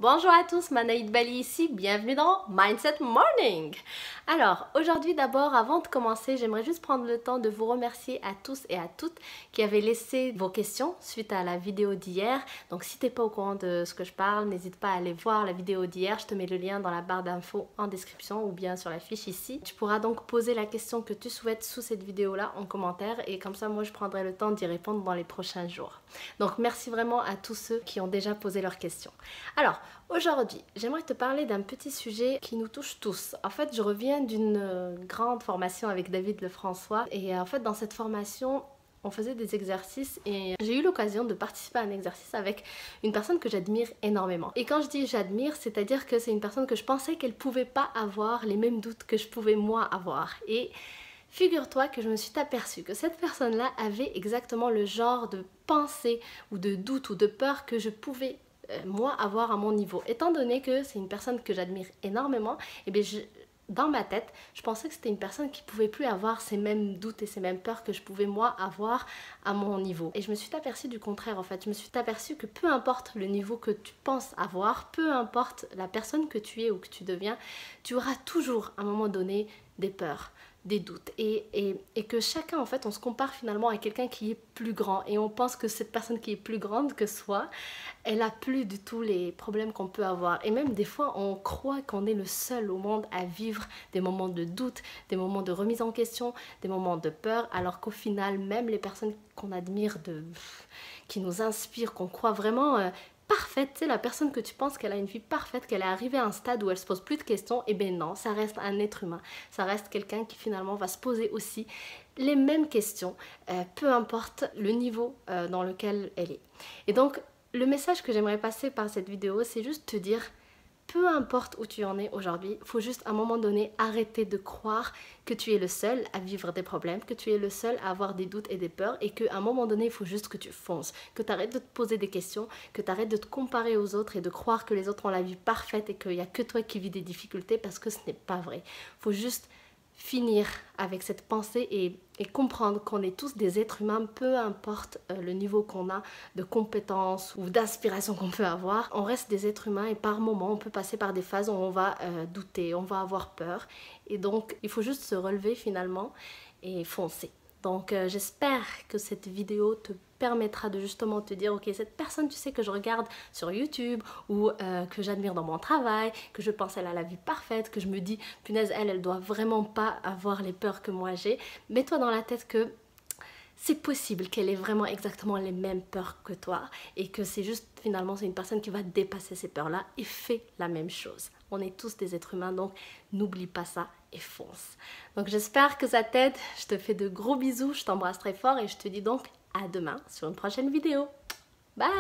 Bonjour à tous, Manaïd Bali ici, bienvenue dans Mindset Morning. Alors aujourd'hui d'abord, avant de commencer, j'aimerais juste prendre le temps de vous remercier à tous et à toutes qui avez laissé vos questions suite à la vidéo d'hier. Donc si t'es pas au courant de ce que je parle, n'hésite pas à aller voir la vidéo d'hier, je te mets le lien dans la barre d'infos en description ou bien sur la fiche ici. Tu pourras donc poser la question que tu souhaites sous cette vidéo là en commentaire et comme ça moi je prendrai le temps d'y répondre dans les prochains jours. Donc merci vraiment à tous ceux qui ont déjà posé leurs questions. Alors aujourd'hui, j'aimerais te parler d'un petit sujet qui nous touche tous. En fait, je reviens d'une grande formation avec David Lefrançois et en fait dans cette formation, on faisait des exercices et j'ai eu l'occasion de participer à un exercice avec une personne que j'admire énormément. Et quand je dis j'admire, c'est-à-dire que c'est une personne que je pensais qu'elle pouvait pas avoir les mêmes doutes que je pouvais moi avoir. Et figure-toi que je me suis aperçue que cette personne-là avait exactement le genre de pensée ou de doute ou de peur que je pouvais moi avoir à mon niveau. Étant donné que c'est une personne que j'admire énormément, et bien dans ma tête, je pensais que c'était une personne qui pouvait plus avoir ces mêmes doutes et ces mêmes peurs que je pouvais moi avoir à mon niveau. Et je me suis aperçue du contraire en fait. Je me suis aperçue que peu importe le niveau que tu penses avoir, peu importe la personne que tu es ou que tu deviens, tu auras toujours à un moment donné des peurs, des doutes et que chacun en fait on se compare finalement à quelqu'un qui est plus grand et on pense que cette personne qui est plus grande que soi, elle a plus du tout les problèmes qu'on peut avoir et même des fois on croit qu'on est le seul au monde à vivre des moments de doute, des moments de remise en question, des moments de peur alors qu'au final même les personnes qu'on admire, qui nous inspirent, qu'on croit vraiment parfaite, tu sais, la personne que tu penses qu'elle a une vie parfaite, qu'elle est arrivée à un stade où elle se pose plus de questions, et bien non, ça reste un être humain, ça reste quelqu'un qui finalement va se poser aussi les mêmes questions, peu importe le niveau dans lequel elle est. Et donc, le message que j'aimerais passer par cette vidéo, c'est juste te dire, peu importe où tu en es aujourd'hui, il faut juste à un moment donné arrêter de croire que tu es le seul à vivre des problèmes, que tu es le seul à avoir des doutes et des peurs et qu'à un moment donné, il faut juste que tu fonces, que tu arrêtes de te poser des questions, que tu arrêtes de te comparer aux autres et de croire que les autres ont la vie parfaite et qu'il n'y a que toi qui vis des difficultés parce que ce n'est pas vrai. Il faut juste finir avec cette pensée et comprendre qu'on est tous des êtres humains, peu importe le niveau qu'on a de compétences ou d'inspiration qu'on peut avoir. On reste des êtres humains et par moments on peut passer par des phases où on va douter, on va avoir peur et donc il faut juste se relever finalement et foncer. Donc j'espère que cette vidéo te permettra de justement te dire ok, cette personne tu sais que je regarde sur YouTube ou que j'admire dans mon travail, que je pense elle a la vie parfaite, que je me dis punaise elle doit vraiment pas avoir les peurs que moi j'ai. Mets-toi dans la tête que c'est possible qu'elle ait vraiment exactement les mêmes peurs que toi et que c'est juste finalement c'est une personne qui va dépasser ces peurs là et fait la même chose. On est tous des êtres humains donc n'oublie pas ça et fonce. Donc j'espère que ça t'aide, je te fais de gros bisous, je t'embrasse très fort et je te dis donc à demain sur une prochaine vidéo. Bye!